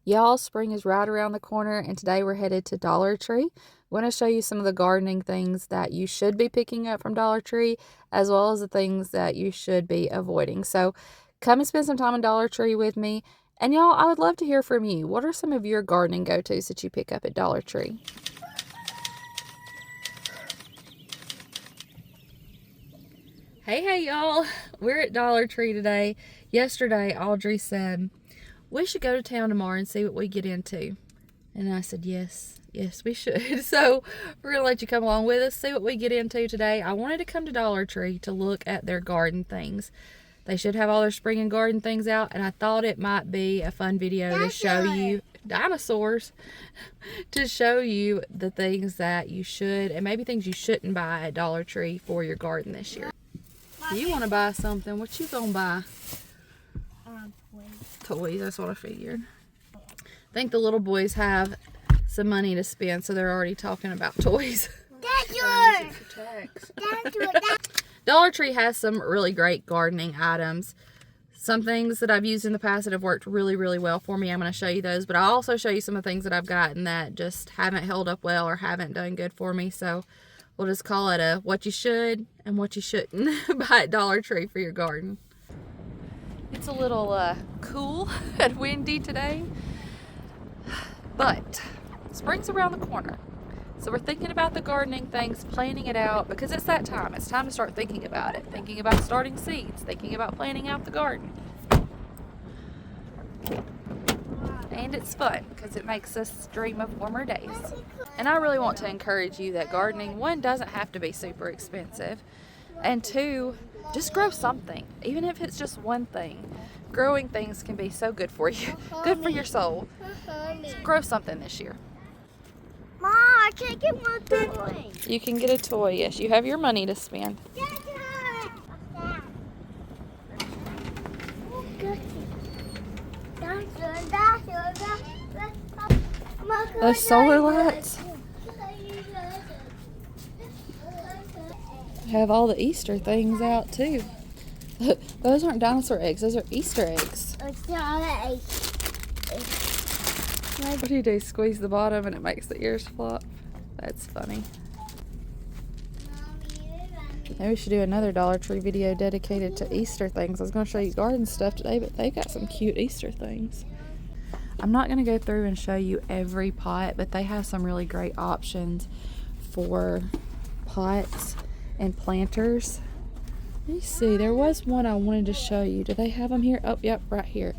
Y'all, spring is right around the corner, and today we're headed to Dollar Tree. I'm going to show you some of the gardening things that you should be picking up from Dollar Tree, as well as the things that you should be avoiding. So come and spend some time in Dollar Tree with me. And y'all, I would love to hear from you. What are some of your gardening go-tos that you pick up at Dollar Tree? Hey, y'all. We're at Dollar Tree today. Yesterday, Audrey said, we should go to town tomorrow and see what we get into. And I said, yes, we should. So we're going to let you come along with us, see what we get into today. I wanted to come to Dollar Tree to look at their garden things. They should have all their spring and garden things out, and I thought it might be a fun video to show you dinosaurs, to show you the things that you should and maybe things you shouldn't buy at Dollar Tree for your garden this year. You want to buy something? What you gonna buy? Toys, that's what I figured. I think the little boys have some money to spend, so they're already talking about toys. Dollar Tree has some really great gardening items. Some things that I've used in the past that have worked really, really well for me. I'm going to show you those, but I'll also show you some of the things that I've gotten that just haven't held up well or haven't done good for me. So we'll just call it a what you should and what you shouldn't buy at Dollar Tree for your garden. It's a little cool and windy today, but spring's around the corner. So we're thinking about the gardening things, planning it out, because it's that time. It's time to start thinking about it, thinking about starting seeds, thinking about planning out the garden. And it's fun because it makes us dream of warmer days. And I really want to encourage you that gardening, one, doesn't have to be super expensive, and two, just grow something. Even if it's just one thing. Growing things can be so good for you, good for your soul. So grow something this year. Mom, I can't get my toy. You can get a toy, yes. You have your money to spend. Those solar lights have all the Easter things out too. Those aren't dinosaur eggs, those are Easter eggs. What do? Squeeze the bottom and it makes the ears flop? That's funny. Maybe we should do another Dollar Tree video dedicated to Easter things. I was going to show you garden stuff today, but they got some cute Easter things. I'm not going to go through and show you every pot, but they have some really great options for pots and planters. Let me see. There was one I wanted to show you. Do they have them here? Oh, yep, right here.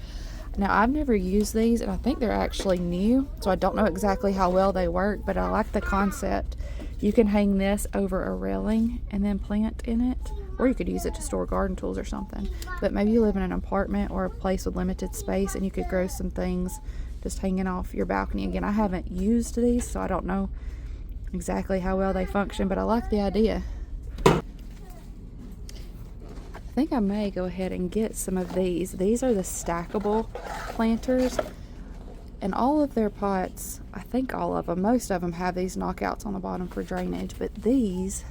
Now, I've never used these, and I think they're actually new, so I don't know exactly how well they work, but I like the concept. You can hang this over a railing and then plant in it, or you could use it to store garden tools or something. But maybe you live in an apartment or a place with limited space, and you could grow some things just hanging off your balcony. Again, I haven't used these, so I don't know exactly how well they function, but I like the idea. I think I may go ahead and get some of these. These are the stackable planters, and all of their pots, I think all of them, most of them have these knockouts on the bottom for drainage, but these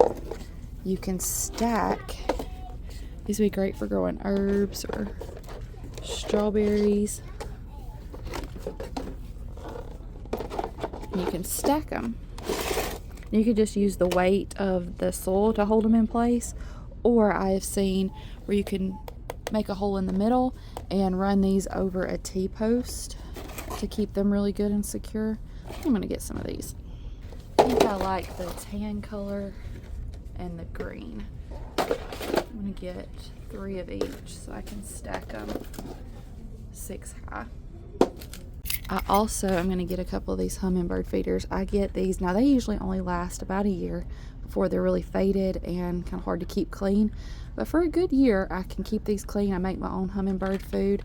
you can stack. These would be great for growing herbs or strawberries. And you can stack them. You could just use the weight of the soil to hold them in place, or I have seen where you can make a hole in the middle and run these over a T-post to keep them really good and secure. I'm going to get some of these. I think I like the tan color and the green. I'm going to get 3 of each so I can stack them 6 high. I also am going to get a couple of these hummingbird feeders. I get these, now they usually only last about a year before they're really faded and kind of hard to keep clean. But for a good year, I can keep these clean. I make my own hummingbird food,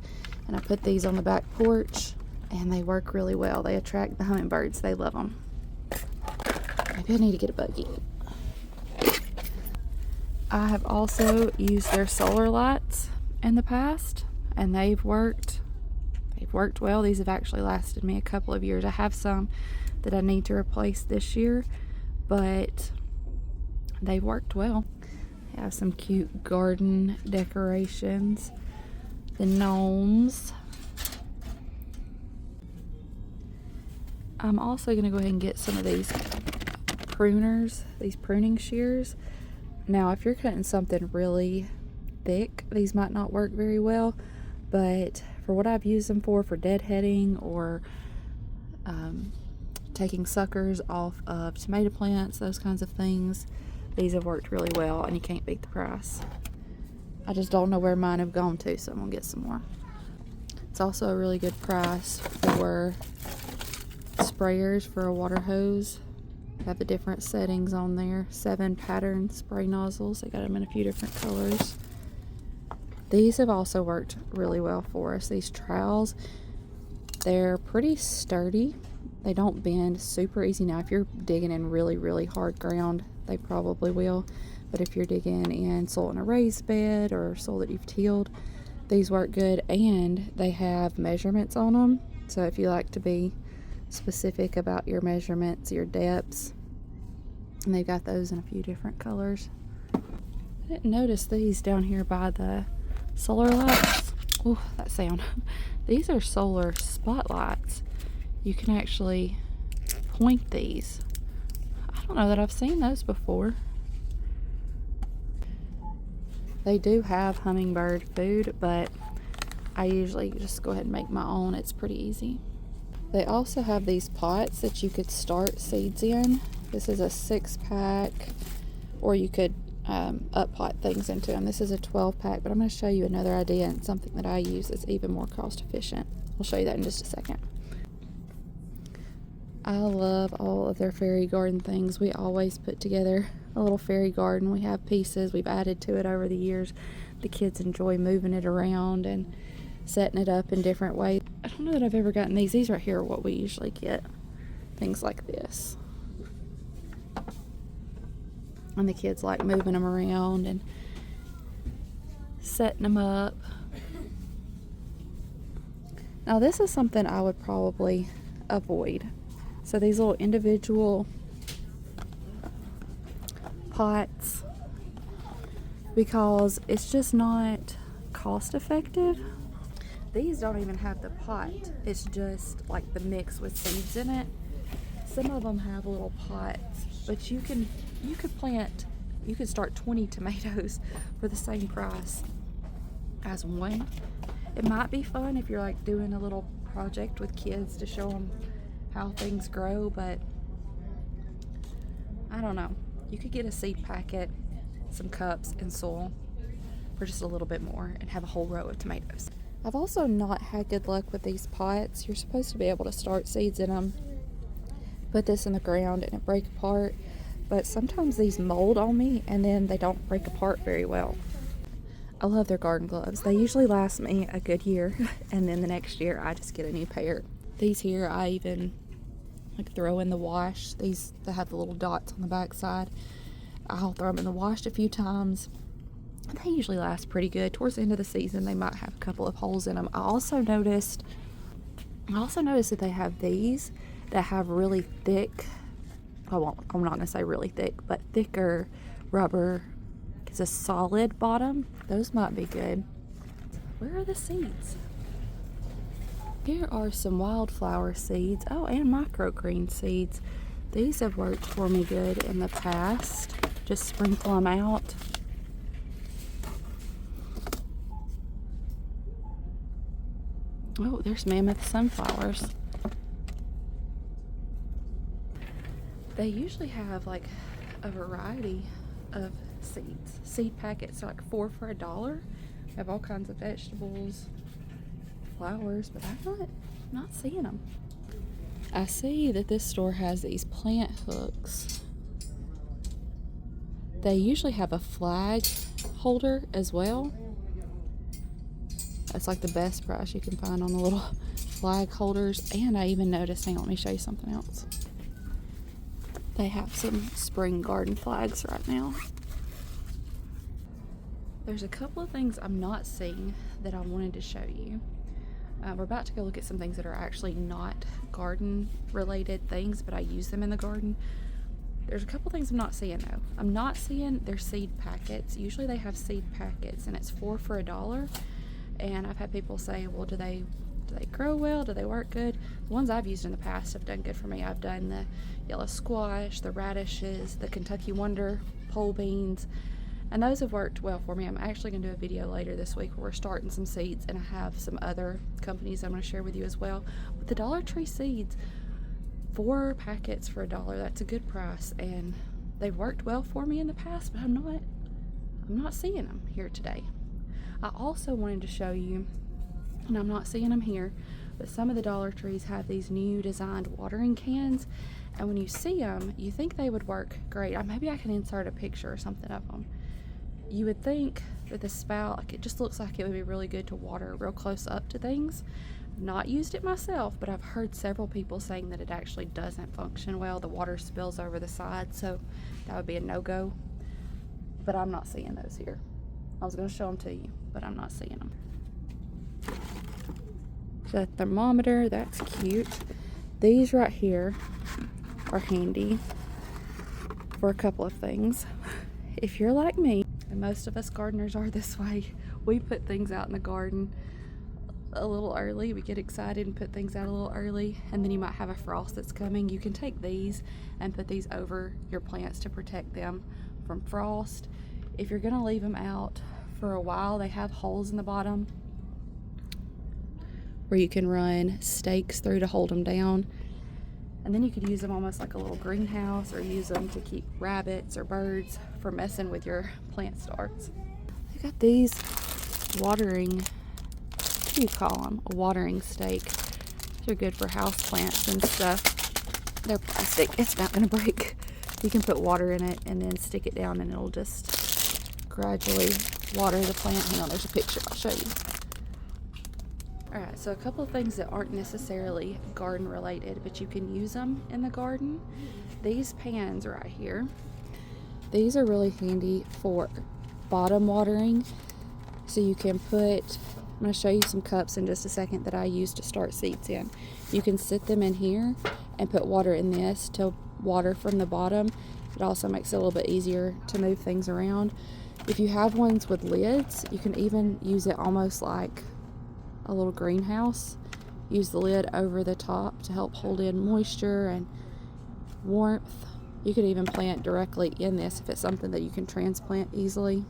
and I put these on the back porch, and they work really well. They attract the hummingbirds. They love them. Maybe I need to get a buggy. I have also used their solar lights in the past, and they've worked well. These have actually lasted me a couple of years. I have some that I need to replace this year, but they've worked well. They have some cute garden decorations. The gnomes. I'm also going to go ahead and get some of these pruners, these pruning shears. Now, if you're cutting something really thick, these might not work very well, but for what I've used them for deadheading or taking suckers off of tomato plants, those kinds of things, these have worked really well, and you can't beat the price. I just don't know where mine have gone to, so I'm gonna get some more. It's also a really good price for sprayers for a water hose. They have the different settings on there. 7 pattern spray nozzles. They got them in a few different colors. These have also worked really well for us. These trowels, they're pretty sturdy. They don't bend super easy. Now, if you're digging in really, really hard ground, they probably will. But if you're digging in soil in a raised bed or soil that you've tilled, these work good. And they have measurements on them. So if you like to be specific about your measurements, your depths, and they've got those in a few different colors. I didn't notice these down here by the solar lights. Oh, that sound. These are solar spotlights. You can actually point these. I don't know that I've seen those before. They do have hummingbird food, but I usually just go ahead and make my own. It's pretty easy. They also have these pots that you could start seeds in. This is a 6-pack, or you could up pot things into them. This is a 12-pack, but I'm going to show you another idea and something that I use that's even more cost efficient. I'll show you that in just a second. I love all of their fairy garden things. We always put together a little fairy garden. We have pieces we've added to it over the years. The kids enjoy moving it around and setting it up in different ways. I don't know that I've ever gotten these. These right here are what we usually get. Things like this. And the kids like moving them around and setting them up. Now, this is something I would probably avoid. So these little individual pots, because it's just not cost effective. These don't even have the pot. It's just like the mix with seeds in it. Some of them have little pots, but you could start 20 tomatoes for the same price as one. It might be fun if you're like doing a little project with kids to show them how things grow, but I don't know. You could get a seed packet, some cups, and soil for just a little bit more and have a whole row of tomatoes. I've also not had good luck with these pots. You're supposed to be able to start seeds in them, put this in the ground, and it break apart, but sometimes these mold on me and then they don't break apart very well. I love their garden gloves. They usually last me a good year, and then the next year I just get a new pair. These here I even like throw in the wash. These that have the little dots on the back side, I'll throw them in the wash a few times. They usually last pretty good. Towards the end of the season they might have a couple of holes in them. I also noticed that they have these that have really thick, I'm not going to say really thick, but thicker rubber. It's a solid bottom. Those might be good. Where are the seeds? Here are some wildflower seeds. Oh, and microgreen seeds. These have worked for me good in the past. Just sprinkle them out. Oh, there's mammoth sunflowers. They usually have like a variety of seeds. Seed packets are like 4 for $1. They have all kinds of vegetables, flowers, but I'm not seeing them. I see that this store has these plant hooks. They usually have a flag holder as well. That's like the best price you can find on the little flag holders. And I even noticed, hang on, let me show you something else. They have some spring garden flags right now. There's a couple of things I'm not seeing that I wanted to show you. We're about to go look at some things that are actually not garden related things, but I use them in the garden. There's a couple things I'm not seeing though. I'm not seeing their seed packets. Usually they have seed packets and it's 4 for $1. And I've had people say, well, do they Do they grow well? Do they work good? The ones I've used in the past have done good for me. I've done the yellow squash, the radishes, the Kentucky Wonder, pole beans, and those have worked well for me. I'm actually going to do a video later this week where we're starting some seeds, and I have some other companies I'm going to share with you as well. But the Dollar Tree seeds, 4 packets for $1, that's a good price, and they've worked well for me in the past, but I'm not seeing them here today. I also wanted to show you, and I'm not seeing them here, but some of the Dollar Trees have these new designed watering cans, and when you see them, you think they would work great. Maybe I can insert a picture or something of them. You would think that the spout, like, it just looks like it would be really good to water real close up to things. Not used it myself, but I've heard several people saying that it actually doesn't function well. The water spills over the side, so that would be a no-go. But I'm not seeing those here. I was going to show them to you, but I'm not seeing them. The thermometer, that's cute. These right here are handy for a couple of things. If you're like me, and most of us gardeners are this way, we put things out in the garden a little early. We get excited and put things out a little early, and then you might have a frost that's coming. You can take these and put these over your plants to protect them from frost. If you're going to leave them out for a while, they have holes in the bottom where you can run stakes through to hold them down, and then you could use them almost like a little greenhouse, or use them to keep rabbits or birds from messing with your plant starts. I got these watering, what do you call them? A watering stake. They're good for house plants and stuff. They're plastic. It's not going to break. You can put water in it and then stick it down, and it'll just gradually water the plant. Hang on, there's a picture. I'll show you. Alright, so a couple of things that aren't necessarily garden related, but you can use them in the garden. These pans right here, these are really handy for bottom watering. So you can put, I'm going to show you some cups in just a second that I use to start seeds in. You can sit them in here and put water in this to water from the bottom. It also makes it a little bit easier to move things around. If you have ones with lids, you can even use it almost like a little greenhouse. Use the lid over the top to help hold in moisture and warmth. You could even plant directly in this if it's something that you can transplant easily.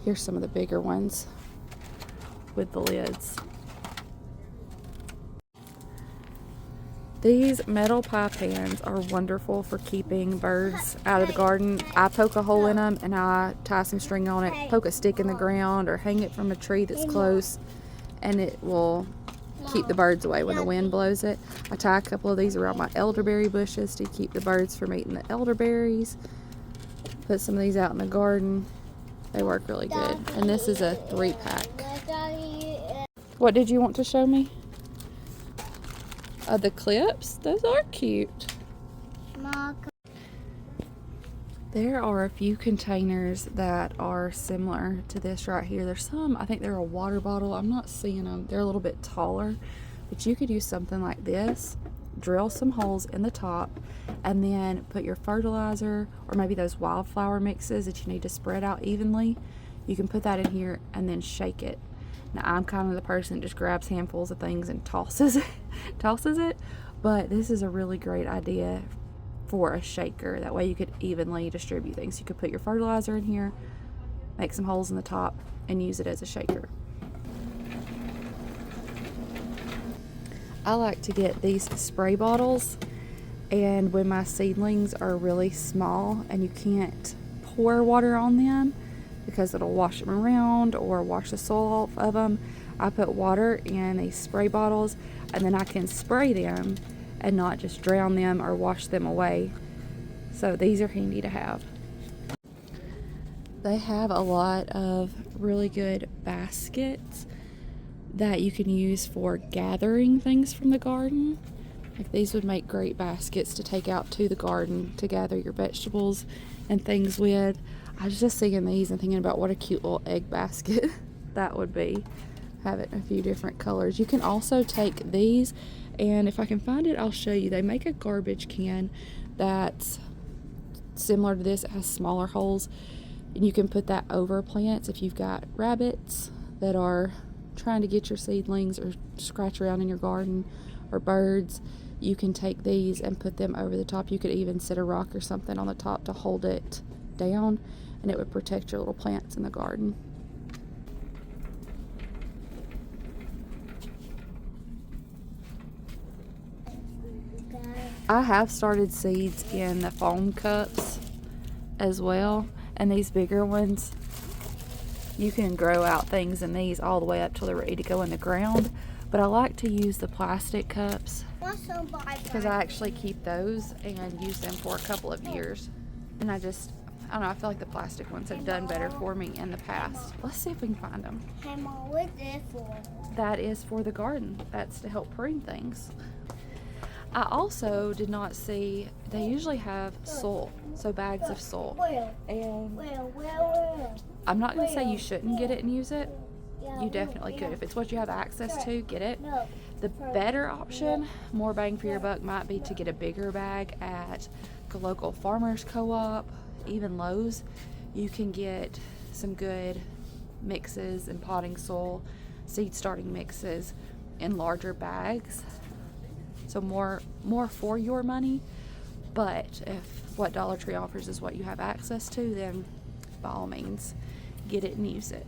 Here's some of the bigger ones with the lids. These metal pie pans are wonderful for keeping birds out of the garden. I poke a hole in them and I tie some string on it, poke a stick in the ground, or hang it from a tree that's close, and it will keep the birds away when the wind blows it. I tie a couple of these around my elderberry bushes to keep the birds from eating the elderberries. Put some of these out in the garden. They work really good. And this is a 3-pack. What did you want to show me? The clips? Those are cute. There are a few containers that are similar to this right here. There's some, I think they're a water bottle. I'm not seeing them. They're a little bit taller, but you could use something like this. Drill some holes in the top, and then put your fertilizer, or maybe those wildflower mixes that you need to spread out evenly. You can put that in here and then shake it. Now, I'm kind of the person that just grabs handfuls of things and tosses it, but this is a really great idea for a shaker. That way you could evenly distribute things. You could put your fertilizer in here, make some holes in the top, and use it as a shaker. I like to get these spray bottles, and when my seedlings are really small and you can't pour water on them because it'll wash them around or wash the soil off of them, I put water in these spray bottles, and then I can spray them and not just drown them or wash them away. So these are handy to have. They have a lot of really good baskets that you can use for gathering things from the garden. Like, these would make great baskets to take out to the garden to gather your vegetables and things with. I was just seeing these and thinking about what a cute little egg basket that would be. Have it in a few different colors. You can also take these, and if I can find it, I'll show you. They make a garbage can that's similar to this. It has smaller holes, and you can put that over plants if you've got rabbits that are trying to get your seedlings or scratch around in your garden or birds, you can take these and put them over the top. You could even set a rock or something on the top to hold it down, and it would protect your little plants in the garden. I have started seeds in the foam cups as well, and these bigger ones, you can grow out things in these all the way up till they're ready to go in the ground. But I like to use the plastic cups because I actually keep those and use them for a couple of years. And I don't know, I feel like the plastic ones have done better for me in the past. Let's see if we can find them. Hey, Mom, what's this for? That is for the garden. That's to help prune things. I also did not see, they usually have soil, so bags of soil. And I'm not going to say you shouldn't get it and use it. You definitely could. If it's what you have access to, get it. The better option, more bang for your buck, might be to get a bigger bag at a local farmer's co-op, even Lowe's. You can get some good mixes and potting soil, seed starting mixes in larger bags. So more for your money. But if what Dollar Tree offers is what you have access to, then by all means, get it and use it.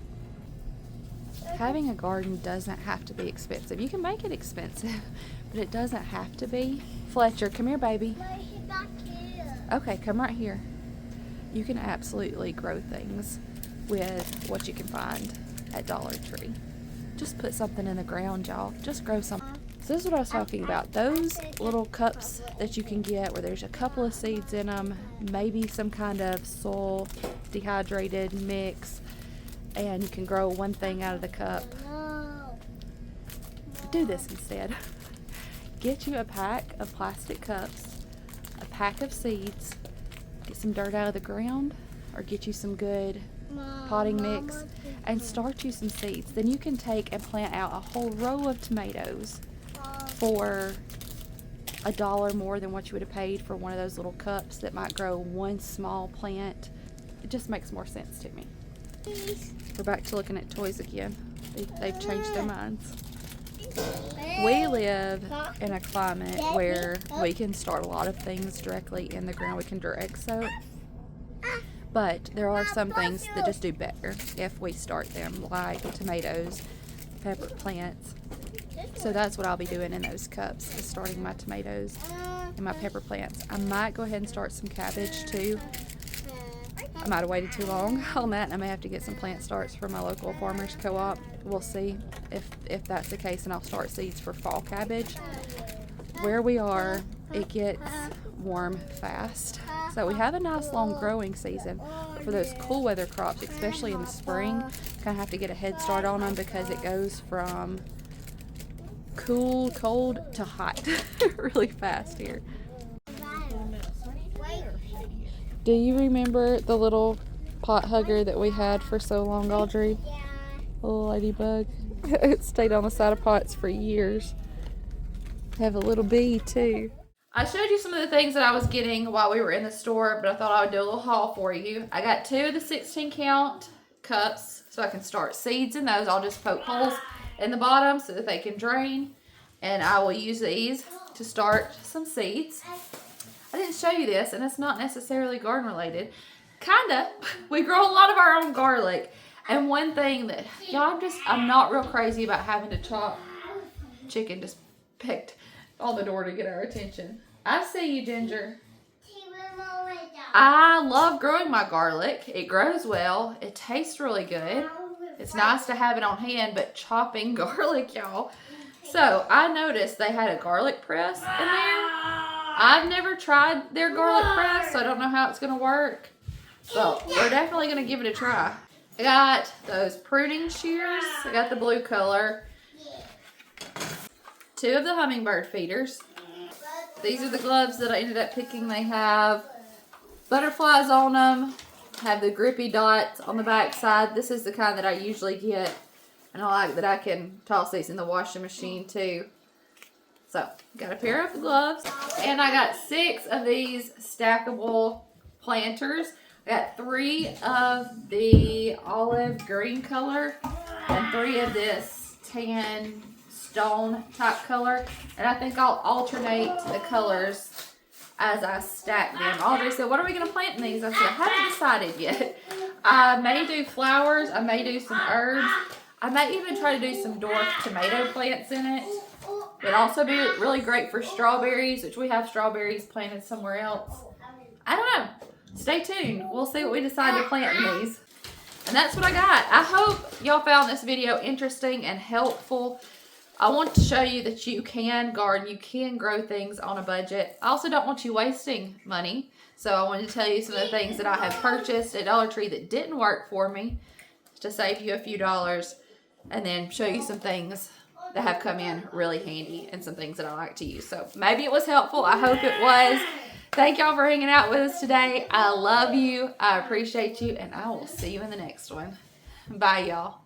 Having a garden doesn't have to be expensive. You can make it expensive, but it doesn't have to be. Fletcher, come here, baby. Okay, come right here. You can absolutely grow things with what you can find at Dollar Tree. Just put something in the ground, y'all. Just grow something. So this is what I was talking about. Those little cups that you can get where there's a couple of seeds in them, maybe some kind of soil dehydrated mix, and you can grow one thing out of the cup. Do this instead. Get you a pack of plastic cups, a pack of seeds, get some dirt out of the ground, or get you some good potting mix and start you some seeds. Then you can take and plant out a whole row of tomatoes for $1 more than what you would have paid for one of those little cups that might grow one small plant. It just makes more sense to me. We're back to looking at toys again. They've changed their minds. We live in a climate where we can start a lot of things directly in the ground. We can direct sow. But there are some things that just do better if we start them, like tomatoes, pepper plants. So that's what I'll be doing in those cups, is starting my tomatoes and my pepper plants. I might go ahead and start some cabbage too. I might have waited too long on that, and I may have to get some plant starts from my local farmer's co-op. We'll see if that's the case, and I'll start seeds for fall cabbage. Where we are, it gets warm fast. So we have a nice long growing season. But for those cool weather crops, especially in the spring, kind of have to get a head start on them because it goes from cool, cold to hot really fast here. Do you remember the little pot hugger that we had for so long, Audrey? A little ladybug. It stayed on the side of pots for years. Have a little bee too. I showed you some of the things that I was getting while we were in the store, but I thought I would do a little haul for you. I got 2 of the 16 count cups so I can start seeds in those. I'll just poke holes in the bottom so that they can drain, and I will use these to start some seeds. I didn't show you this, and it's not necessarily garden related. Kinda. We grow a lot of our own garlic. And one thing that, y'all, I'm not real crazy about having to chop. Chicken just picked on the door to get our attention. I see you, Ginger. I love growing my garlic. It grows well. It tastes really good. It's nice to have it on hand, but chopping garlic, y'all. So I noticed they had a garlic press in there. I've never tried their garlic press, so I don't know how it's going to work. So we're definitely going to give it a try. I got those pruning shears. I got the blue color. 2 of the hummingbird feeders. These are the gloves that I ended up picking. They have butterflies on them. Have the grippy dots on the back side. This is the kind that I usually get. And I like that I can toss these in the washing machine too. So, got a pair of gloves, and I got 6 of these stackable planters. I got 3 of the olive green color, and 3 of this tan stone type color, and I think I'll alternate the colors as I stack them. Audrey said, what are we going to plant in these? I said, I haven't decided yet. I may do flowers. I may do some herbs. I may even try to do some dwarf tomato plants in it. It'd also be really great for strawberries, which we have strawberries planted somewhere else. I don't know. Stay tuned. We'll see what we decide to plant in these. And that's what I got. I hope y'all found this video interesting and helpful. I want to show you that you can garden, you can grow things on a budget. I also don't want you wasting money. So I wanted to tell you some of the things that I have purchased at Dollar Tree that didn't work for me to save you a few dollars, and then show you some things that have come in really handy and some things that I like to use. So maybe it was helpful. I hope it was. Thank y'all for hanging out with us today. I love you. I appreciate you, and I will see you in the next one. Bye, y'all.